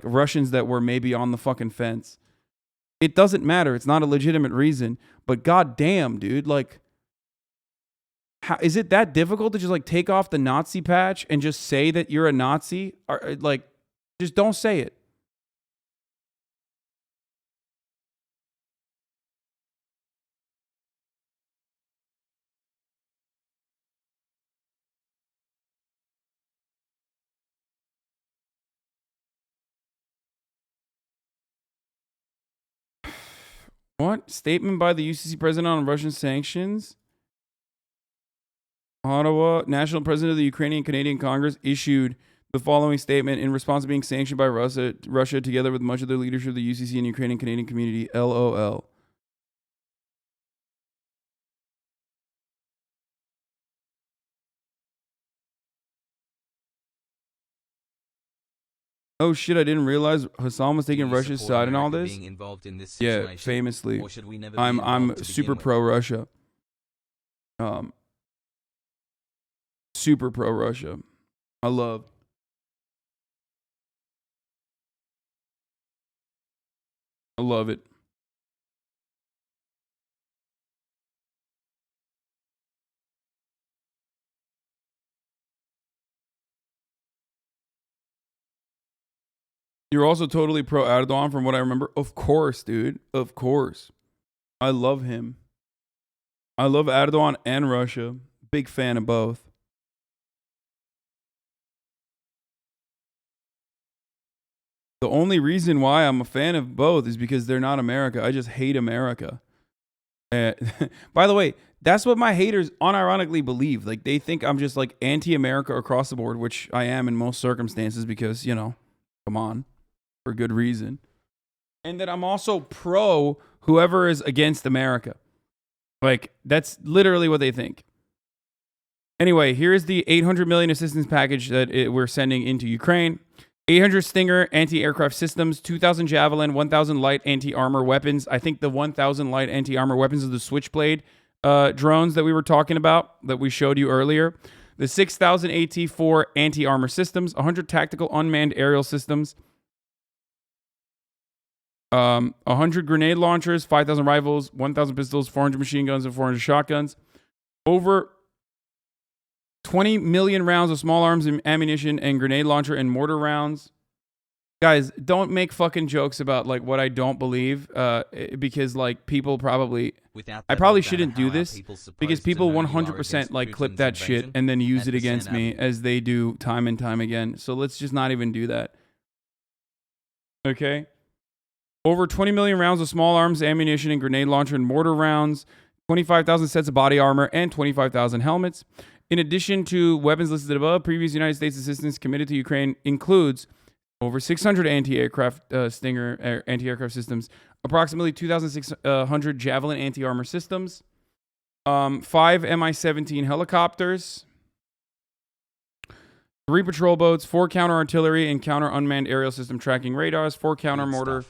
Russians that were maybe on the fucking fence. It doesn't matter. It's not a legitimate reason. But goddamn, dude, like, how, is it that difficult to just like take off the Nazi patch and just say that you're a Nazi? Or like, just don't say it. What? Statement by the UCC president on Russian sanctions? Ottawa, national president of the Ukrainian Canadian Congress, issued the following statement in response to being sanctioned by Russia together with much of the leadership of the UCC and Ukrainian Canadian community. LOL. Oh shit, I didn't realize Hassan was taking Russia's side in all this. Being involved in this Yeah, famously. or should we never I'm super pro Russia. Super pro Russia. I love it. You're also totally pro Erdogan from what I remember. Of course, dude. Of course. I love him. I love Erdogan and Russia. Big fan of both. The only reason why I'm a fan of both is because they're not America. I just hate America. By the way, that's what my haters unironically believe. Like, they think I'm just like anti-America across the board, which I am in most circumstances because, you know, come on, for good reason. And that I'm also pro whoever is against America. Like, that's literally what they think. Anyway, here's the $800 million assistance package that we're sending into Ukraine. 800 Stinger anti-aircraft systems, 2,000 Javelin, 1,000 light anti-armor weapons. I think the 1,000 light anti-armor weapons are the Switchblade drones that we were talking about, that we showed you earlier. The 6,000 AT-4 anti-armor systems, 100 tactical unmanned aerial systems, 100 grenade launchers, 5,000 rifles, 1,000 pistols, 400 machine guns, and 400 shotguns. Over 20 million rounds of small arms and ammunition and grenade launcher and mortar rounds. Guys, don't make fucking jokes about like what I don't believe because like people probably... I probably shouldn't do this because people 100% like clip that shit and then use it against me as they do time and time again. So let's just not even do that. Okay? Over 20 million rounds of small arms, ammunition, and grenade launcher and mortar rounds. 25,000 sets of body armor and 25,000 helmets. In addition to weapons listed above, previous United States assistance committed to Ukraine includes over 600 anti-aircraft Stinger anti-aircraft systems, approximately 2,600 Javelin anti-armor systems, 5 Mi-17 helicopters, 3 patrol boats, 4 counter-artillery and counter-unmanned aerial system tracking radars, 4 counter-mortar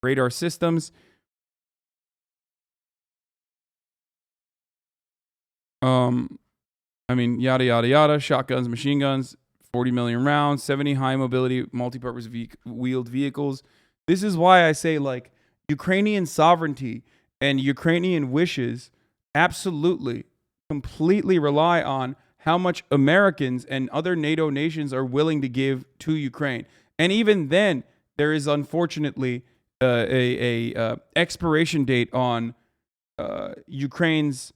radar systems, yada, yada, yada, shotguns, machine guns, 40 million rounds, 70 high-mobility, multi-purpose wheeled vehicles. This is why I say, like, Ukrainian sovereignty and Ukrainian wishes absolutely, completely rely on how much Americans and other NATO nations are willing to give to Ukraine. And even then, there is unfortunately a expiration date on Ukraine's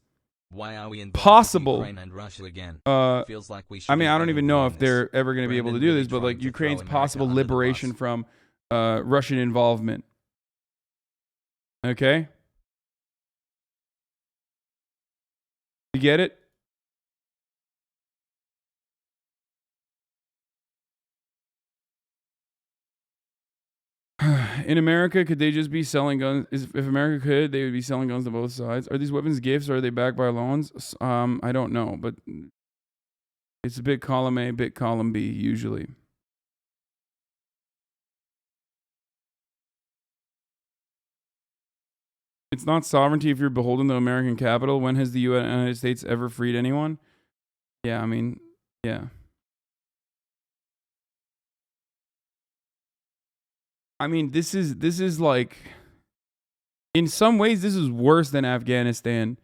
possible. Ukraine and Russia again? Feels like we I mean, I don't even know if they're ever going to be able to do this, but like Ukraine's possible liberation from Russian involvement. Okay? You get it? In America, could they just be selling guns? If America could, they would be selling guns to both sides. Are these weapons gifts or are they backed by loans? I don't know, but it's a bit column A, bit column B, usually. It's not sovereignty if you're beholden to American capital. When has the United States ever freed anyone? Yeah, I mean, yeah. I mean, this is like, in some ways, this is worse than Afghanistan.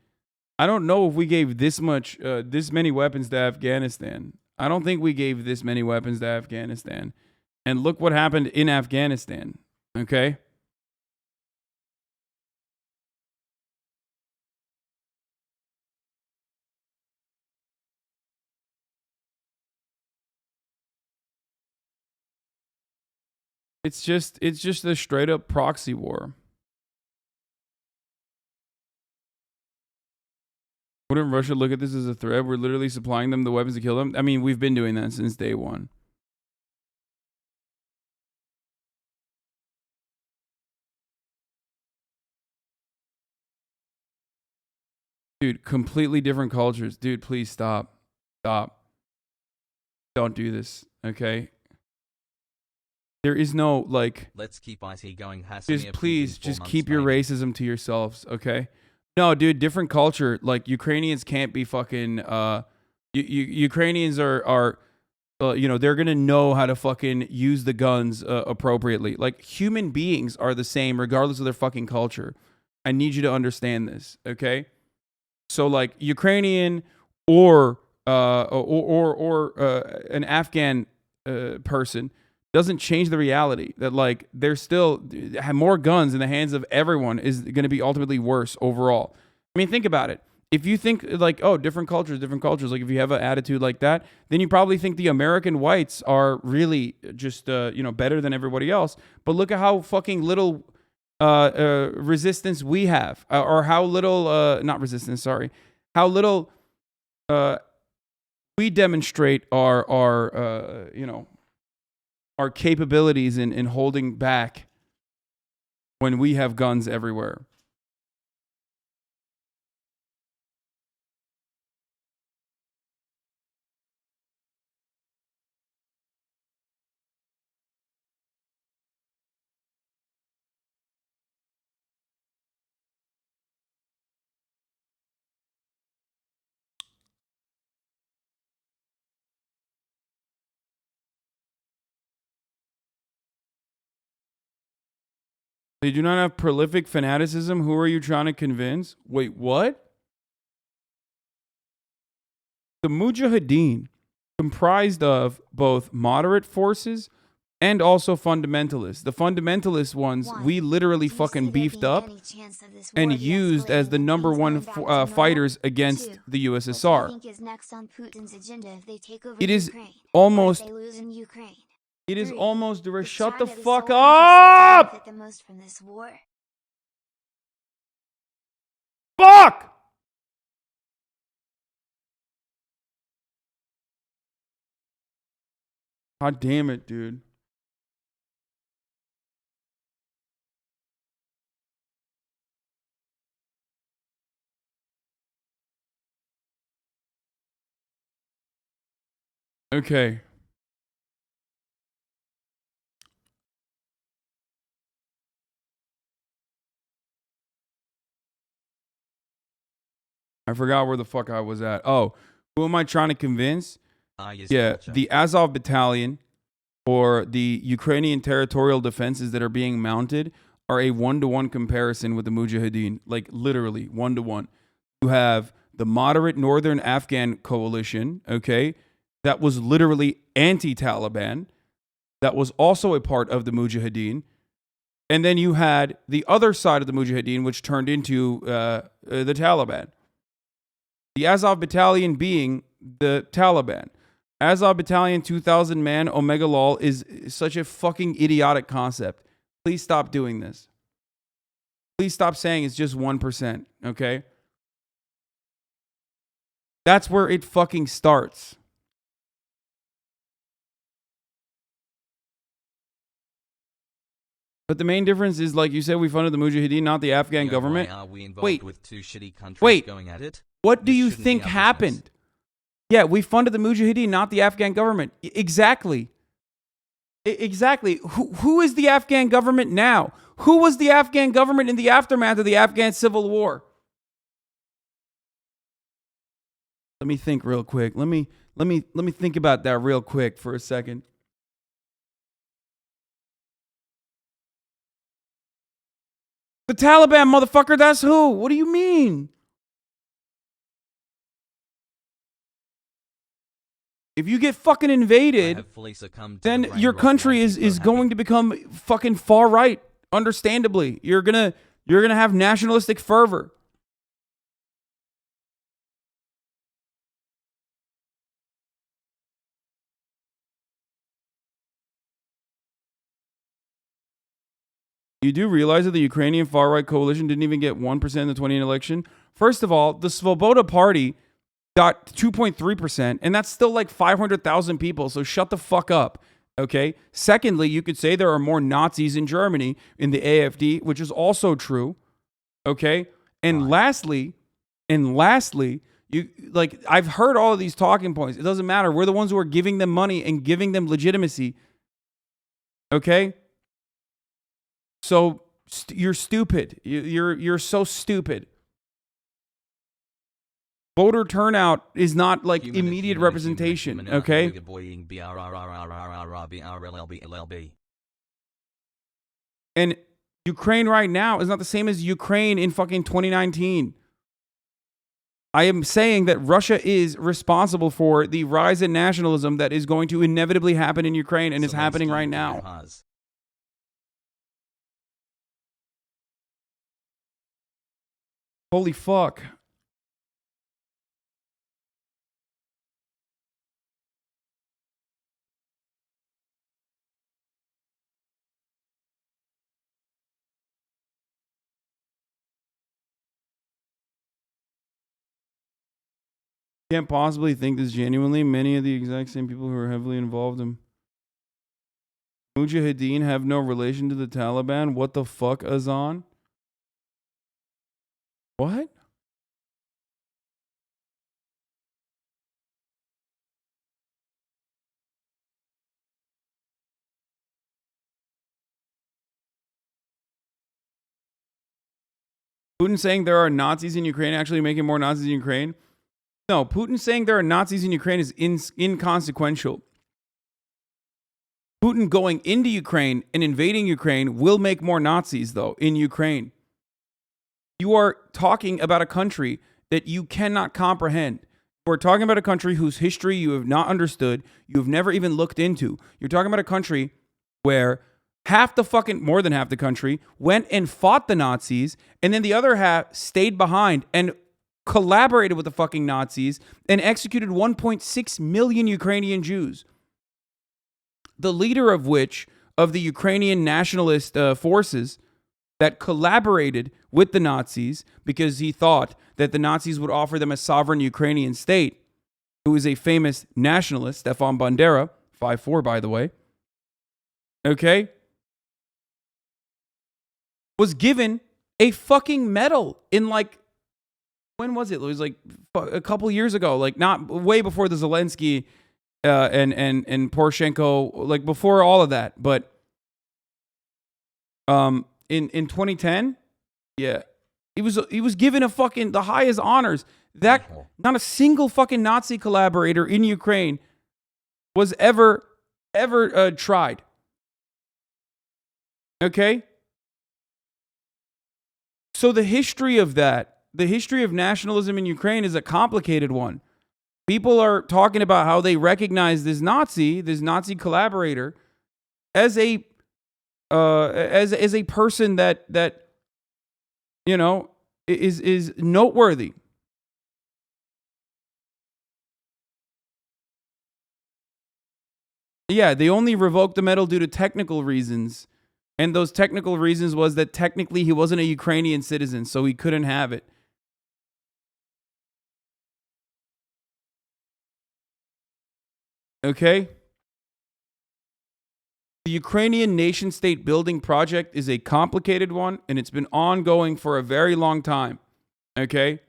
I don't know if we gave this many weapons to Afghanistan. I don't think we gave this many weapons to Afghanistan. And look what happened in Afghanistan. Okay? It's just a straight up proxy war. Wouldn't Russia look at this as a threat? We're literally supplying them the weapons to kill them. I mean, we've been doing that since day one. Dude, completely different cultures. Dude, please stop. Stop. Don't do this, okay? There is no, like... Let's keep IT going, Just please, just keep your racism to yourselves, okay? No, dude, different culture. Like, Ukrainians can't be fucking... Ukrainians are they're going to know how to fucking use the guns appropriately. Like, human beings are the same regardless of their fucking culture. I need you to understand this, okay? So, like, Ukrainian or an Afghan person doesn't change the reality that, like, they're still have more guns in the hands of everyone is going to be ultimately worse overall. I mean, think about it. If you think like, oh, different cultures, like if you have an attitude like that, then you probably think the American whites are really just, better than everybody else. But look at how fucking little resistance we have, or how little, not resistance, sorry, how little we demonstrate our capabilities in holding back when we have guns everywhere. They do not have prolific fanaticism. Who are you trying to convince? Wait, what? The Mujahideen, comprised of both moderate forces and also fundamentalists. The fundamentalist ones, we literally fucking beefed up and used as the number one fighters against the USSR. It is almost... It is almost... Shut the fuck up! Fuck! God damn it, dude. Okay. I forgot where the fuck I was at. Oh, who am I trying to convince? Yeah, the Azov battalion or the Ukrainian territorial defenses that are being mounted are a 1-to-1 comparison with the Mujahideen. Like, literally, 1-to-1. You have the moderate northern Afghan coalition, okay, that was literally anti-Taliban, that was also a part of the Mujahideen. And then you had the other side of the Mujahideen, which turned into the Taliban. The Azov battalion being the Taliban. Azov battalion, 2,000 man, Omega Lol is such a fucking idiotic concept. Please stop doing this. Please stop saying it's just 1%, okay? That's where it fucking starts. But the main difference is, like you said, we funded the Mujahideen, not the Afghan government. Wait, with two shitty countries wait. Going at it? What do you think happened? Yeah, we funded the Mujahideen, not the Afghan government. Exactly. Exactly. Who is the Afghan government now? Who was the Afghan government in the aftermath of the Afghan civil war? Let me think real quick. Let me think about that real quick for a second. The Taliban, motherfucker, that's who? What do you mean? If you get fucking invaded, then your country is going to become fucking far right. Understandably, you're gonna have nationalistic fervor. You do realize that the Ukrainian far right coalition didn't even get 1% in the 2020 election. First of all, the Svoboda Party got 2.3%, and that's still like 500,000 people. So shut the fuck up. Okay. Secondly, you could say there are more Nazis in Germany in the AfD, which is also true. Okay. And lastly, you like I've heard all of these talking points. It doesn't matter. We're the ones who are giving them money and giving them legitimacy. Okay. So you're stupid. You're so stupid. Voter turnout is not like immediate representation, okay? And Ukraine right now is not the same as Ukraine in fucking 2019. I am saying that Russia is responsible for the rise in nationalism that is going to inevitably happen in Ukraine and is happening right now. Holy fuck. Can't possibly think this genuinely. Many of the exact same people who are heavily involved in Mujahideen have no relation to the Taliban. What the fuck, Azan? What? Putin saying there are Nazis in Ukraine actually making more Nazis in Ukraine? No, Putin saying there are Nazis in Ukraine is inconsequential. Putin going into Ukraine and invading Ukraine will make more Nazis, though, in Ukraine. You are talking about a country that you cannot comprehend. We're talking about a country whose history you have not understood, you have never even looked into. You're talking about a country where more than half the country went and fought the Nazis, and then the other half stayed behind and collaborated with the fucking Nazis and executed 1.6 million Ukrainian Jews. The leader of the Ukrainian nationalist forces that collaborated with the Nazis because he thought that the Nazis would offer them a sovereign Ukrainian state, who is a famous nationalist, Stefan Bandera, 5'4", by the way, okay, was given a fucking medal in like, when was it? It was like a couple years ago, like not way before the Zelensky and Poroshenko, like before all of that. But in 2010, yeah, he was given the highest honors. That not a single fucking Nazi collaborator in Ukraine was ever tried. Okay. So the history of nationalism in Ukraine is a complicated one. People are talking about how they recognize this Nazi collaborator as a person that you know is noteworthy. Yeah, they only revoked the medal due to technical reasons. And those technical reasons was that technically he wasn't a Ukrainian citizen, so he couldn't have it. Okay? The Ukrainian nation-state building project is a complicated one, and it's been ongoing for a very long time. Okay?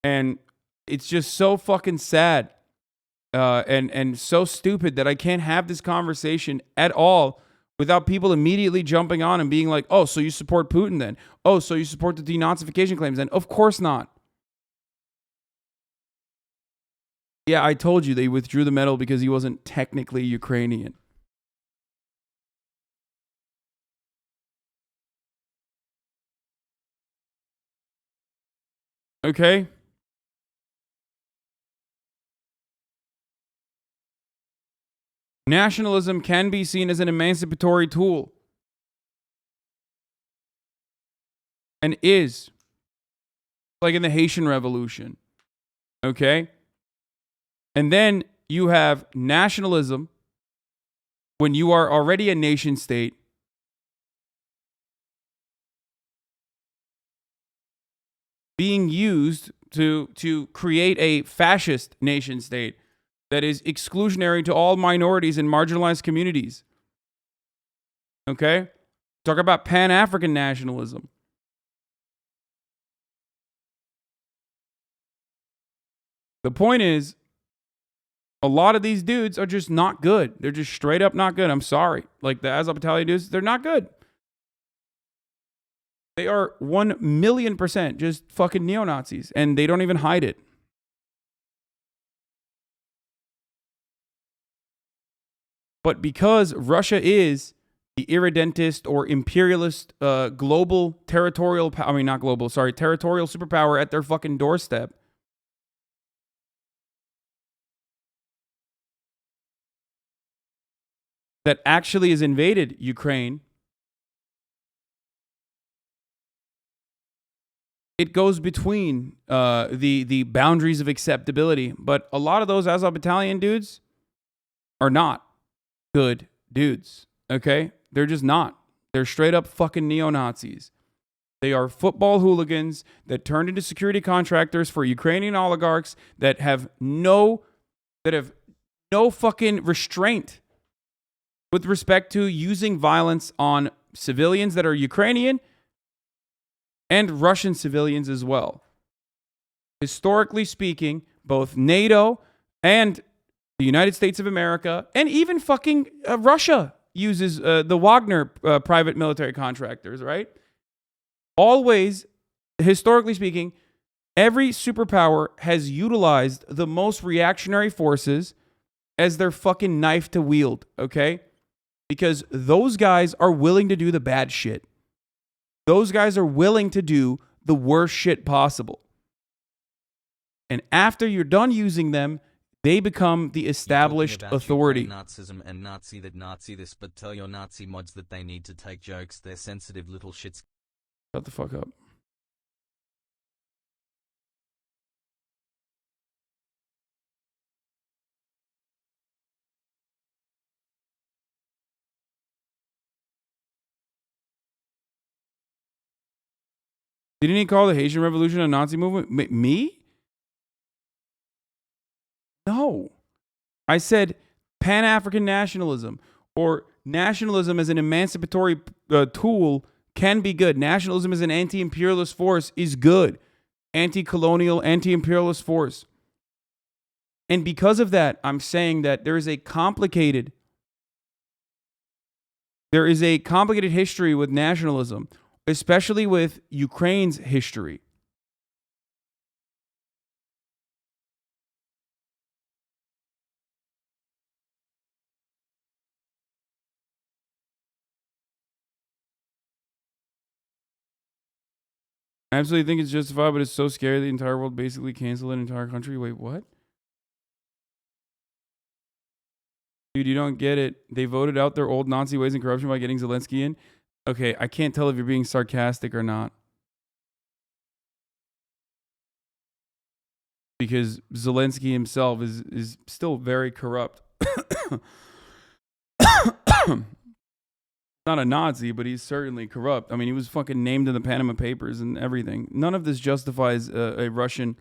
And it's just so fucking sad and so stupid that I can't have this conversation at all without people immediately jumping on and being like, oh, so you support Putin then? Oh, so you support the denazification claims then? Of course not. Yeah, I told you they withdrew the medal because he wasn't technically Ukrainian. Okay? Nationalism can be seen as an emancipatory tool. And is. Like in the Haitian Revolution. Okay? And then you have nationalism when you are already a nation state. Being used to create a fascist nation state that is exclusionary to all minorities and marginalized communities. Okay? Talk about Pan-African nationalism. The point is, a lot of these dudes are just not good. They're just straight up not good. I'm sorry. Like the Azov Battalion dudes, they're not good. They are 1,000,000% just fucking neo-Nazis, and they don't even hide it. But because Russia is the irredentist or imperialist global territorial, territorial superpower at their fucking doorstep, that actually has invaded Ukraine, it goes between the boundaries of acceptability. But a lot of those Azov Battalion dudes are not good dudes, okay? They're just not. They're straight up fucking neo-Nazis. They are football hooligans that turned into security contractors for Ukrainian oligarchs that have no fucking restraint with respect to using violence on civilians that are Ukrainian and Russian civilians as well. Historically speaking, both NATO and the United States of America and even fucking Russia uses the Wagner private military contractors, right? Always, historically speaking, every superpower has utilized the most reactionary forces as their fucking knife to wield, okay? Because those guys are willing to do the bad shit. Those guys are willing to do the worst shit possible. And after you're done using them, they become the established authority. Nazism and Nazi this, but tell your Nazi mods that they need to take jokes. They're sensitive little shits. Shut the fuck up. Didn't he call the Haitian Revolution a Nazi movement? Me? No. I said Pan-African nationalism or nationalism as an emancipatory tool can be good. Nationalism as an anti-imperialist force is good. Anti-colonial, anti-imperialist force. And because of that, I'm saying that there is a complicated history with nationalism, especially with Ukraine's history. I absolutely think it's justified, but it's so scary the entire world basically canceled an entire country. Wait, what? Dude, you don't get it. They voted out their old Nazi ways and corruption by getting Zelensky in. Okay, I can't tell if you're being sarcastic or not. Because Zelensky himself is still very corrupt. Not a Nazi, but he's certainly corrupt. I mean, he was fucking named in the Panama Papers and everything. None of this justifies a Russian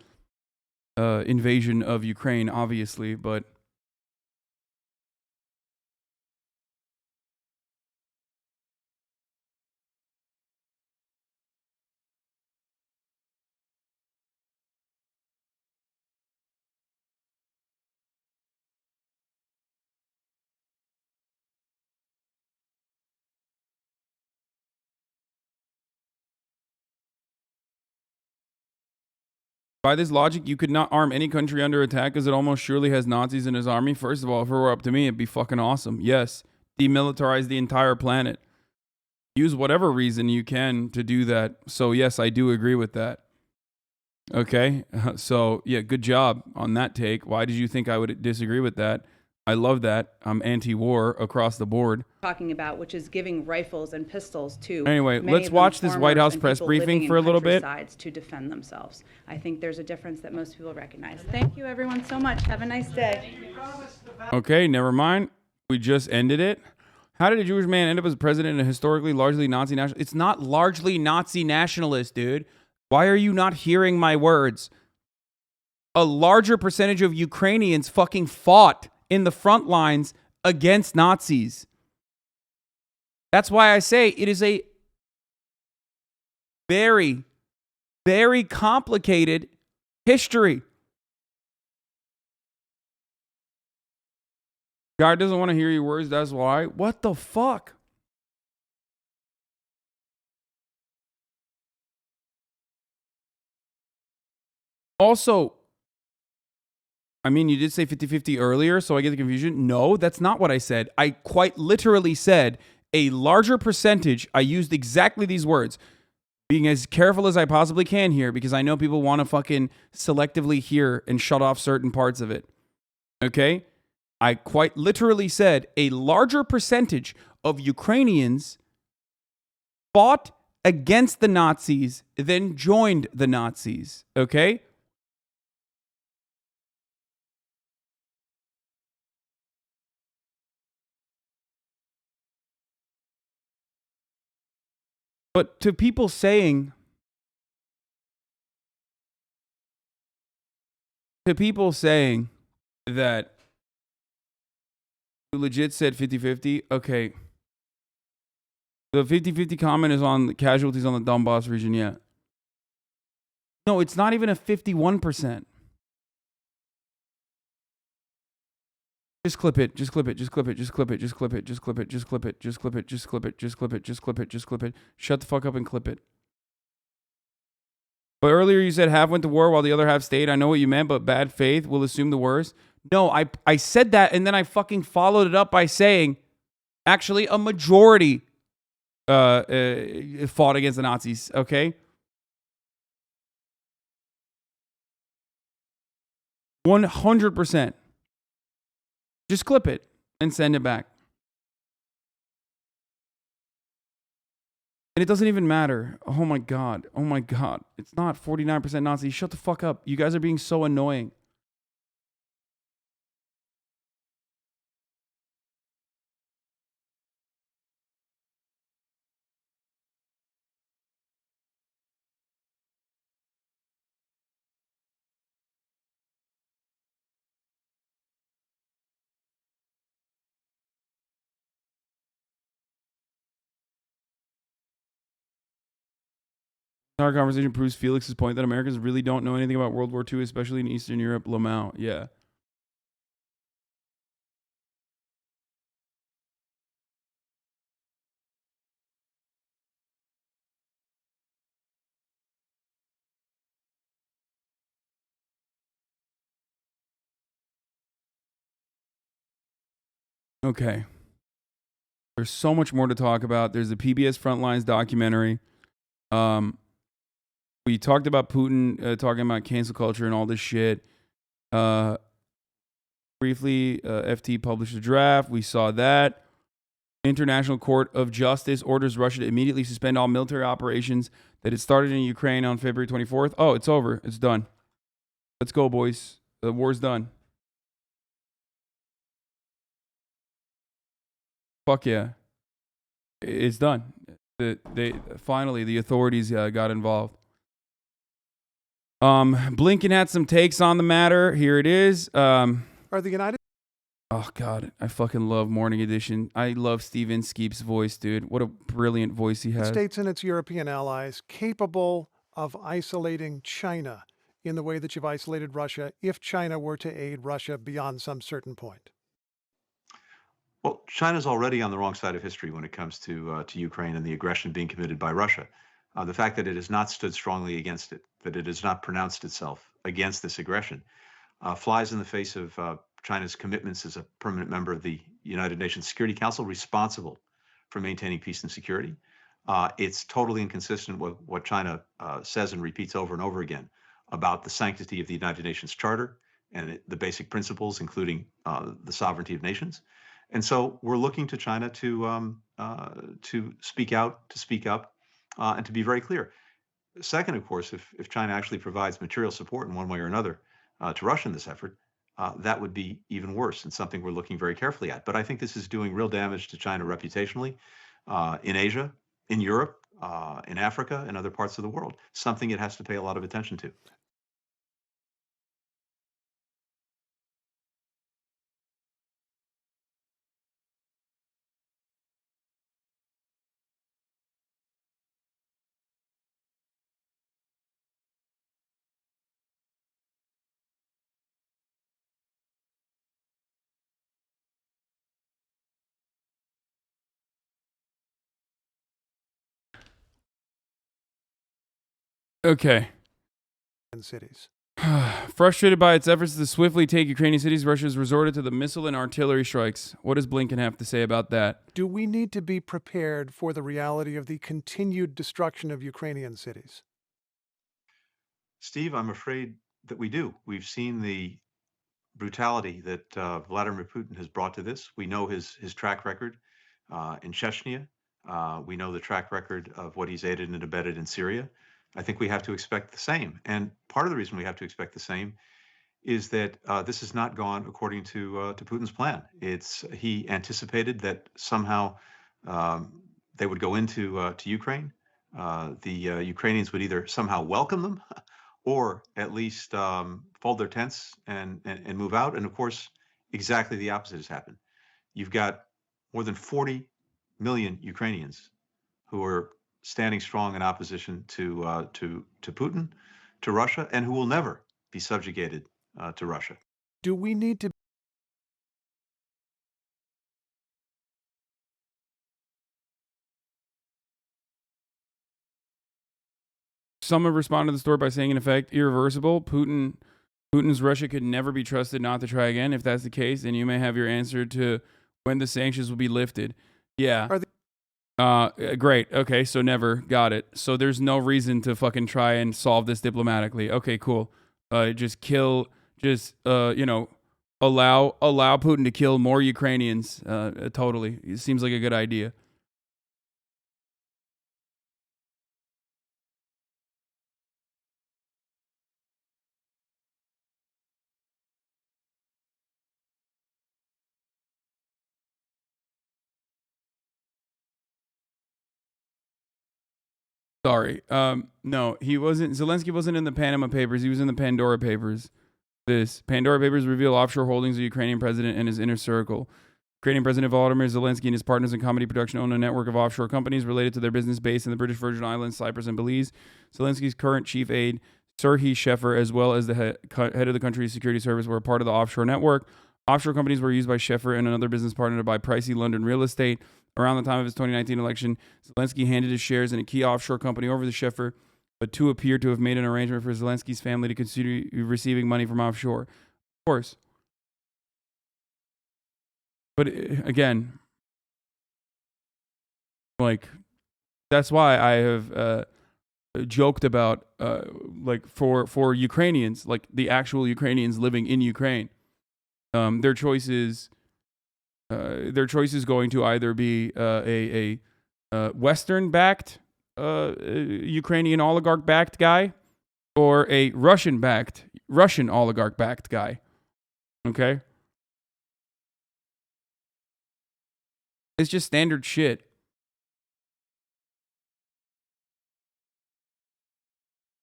invasion of Ukraine, obviously, but by this logic, you could not arm any country under attack because it almost surely has Nazis in his army. First of all, if it were up to me, it'd be fucking awesome. Yes, demilitarize the entire planet. Use whatever reason you can to do that. So yes, I do agree with that. Okay. So, yeah, good job on that take. Why did you think I would disagree with that? I love that. I'm anti-war across the board. Talking about, which is giving rifles and pistols to Anyway, many let's of them watch this White farmers House and press people briefing living for a in little bit. countrysides to defend themselves. I think there's a difference that most people recognize. Thank you, everyone, so much. Have a nice day. Okay, never mind. We just ended it. How did a Jewish man end up as president in a historically largely Nazi national? It's not largely Nazi nationalist, dude. Why are you not hearing my words? A larger percentage of Ukrainians fucking fought in the front lines against Nazis. That's why I say it is a very, very complicated history. God doesn't want to hear your words, that's why. What the fuck? Also, I mean, you did say 50-50 earlier, so I get the confusion. No, that's not what I said. I quite literally said a larger percentage. I used exactly these words. Being as careful as I possibly can here, because I know people want to fucking selectively hear and shut off certain parts of it. Okay? I quite literally said a larger percentage of Ukrainians fought against the Nazis than joined the Nazis. Okay? But to people saying that you legit said 50-50, okay. The 50-50 comment is on the casualties on the Donbass region, yeah. No, it's not even a 51%. Just clip it. Just clip it. Just clip it. Just clip it. Just clip it. Just clip it. Just clip it. Just clip it. Just clip it. Just clip it. Just clip it. Just clip it. Shut the fuck up and clip it. But earlier you said half went to war while the other half stayed. I know what you meant, but bad faith will assume the worst. No, I said that, and then I fucking followed it up by saying, actually, a majority fought against the Nazis. Okay. 100%. Just clip it and send it back. And it doesn't even matter. Oh my God. Oh my God. It's not 49% Nazis. Shut the fuck up. You guys are being so annoying. Our conversation proves Felix's point that Americans really don't know anything about World War II, especially in Eastern Europe. Lamau. Yeah. Okay. There's so much more to talk about. There's the PBS Frontlines documentary. We talked about Putin talking about cancel culture and all this shit. Briefly, FT published a draft. We saw that. International Court of Justice orders Russia to immediately suspend all military operations that it started in Ukraine on February 24th. Oh, it's over. It's done. Let's go, boys. The war's done. Fuck yeah. It's done. Finally, the authorities got involved. Blinken had some takes on the matter. Here it is. Are the United Oh, God. I fucking love Morning Edition. I love Steven Skeep's voice, dude. What a brilliant voice he has. States and its European allies capable of isolating China in the way that you've isolated Russia if China were to aid Russia beyond some certain point? Well, China's already on the wrong side of history when it comes to Ukraine and the aggression being committed by Russia. The fact that it has not stood strongly against it, that it has not pronounced itself against this aggression, flies in the face of China's commitments as a permanent member of the United Nations Security Council, responsible for maintaining peace and security. It's totally inconsistent with what China says and repeats over and over again about the sanctity of the United Nations Charter and the basic principles, including the sovereignty of nations. And so we're looking to China to speak out, to speak up, and to be very clear. Second, of course, if China actually provides material support in one way or another to Russia in this effort, that would be even worse and something we're looking very carefully at. But I think this is doing real damage to China reputationally in Asia, in Europe, in Africa, and other parts of the world, something it has to pay a lot of attention to. Okay. Cities. Frustrated by its efforts to swiftly take Ukrainian cities, Russia has resorted to the missile and artillery strikes. What does Blinken have to say about that? Do we need to be prepared for the reality of the continued destruction of Ukrainian cities? Steve, I'm afraid that we do. We've seen the brutality that Vladimir Putin has brought to this. We know his track record in Chechnya. We know the track record of what he's aided and abetted in Syria. I think we have to expect the same. And part of the reason we have to expect the same is that this has not gone according to Putin's plan. He anticipated that somehow they would go into to Ukraine. The Ukrainians would either somehow welcome them or at least fold their tents and move out. And of course, exactly the opposite has happened. You've got more than 40 million Ukrainians who are standing strong in opposition to Putin, to Russia, and who will never be subjugated to Russia. Do we need to Some have responded to the story by saying, in effect, irreversible. Putin's Russia could never be trusted not to try again. If that's the case, then you may have your answer to when the sanctions will be lifted. Yeah. Great. Okay, so never. Got it. So there's no reason to fucking try and solve this diplomatically. Okay, cool. Just allow Putin to kill more Ukrainians. Totally. It seems like a good idea. Sorry. No, he wasn't. Zelensky wasn't in the Panama Papers. He was in the Pandora Papers. This Pandora Papers reveal offshore holdings of the Ukrainian president and his inner circle. Ukrainian President Volodymyr Zelensky and his partners in comedy production own a network of offshore companies related to their business base in the British Virgin Islands, Cyprus, and Belize. Zelensky's current chief aide, Serhiy Sheffer, as well as the head of the country's security service, were a part of the offshore network. Offshore companies were used by Sheffer and another business partner to buy pricey London real estate. Around the time of his 2019 election, Zelensky handed his shares in a key offshore company over to Sheffer, but two appear to have made an arrangement for Zelensky's family to consider receiving money from offshore. Of course. But again, like, that's why I have joked about, for Ukrainians, like the actual Ukrainians living in Ukraine, their choice is going to either be a Western-backed Ukrainian oligarch-backed guy or a Russian oligarch-backed guy. Okay? It's just standard shit.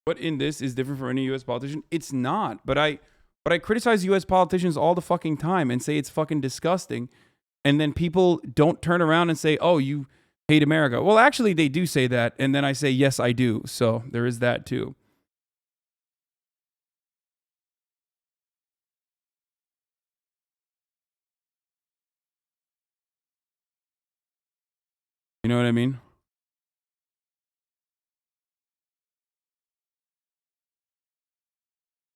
What in this is different from any U.S. politician? It's not. But I criticize U.S. politicians all the fucking time and say it's fucking disgusting. And then people don't turn around and say, oh, you hate America. Well, actually, they do say that. And then I say, yes, I do. So there is that too. You know what I mean?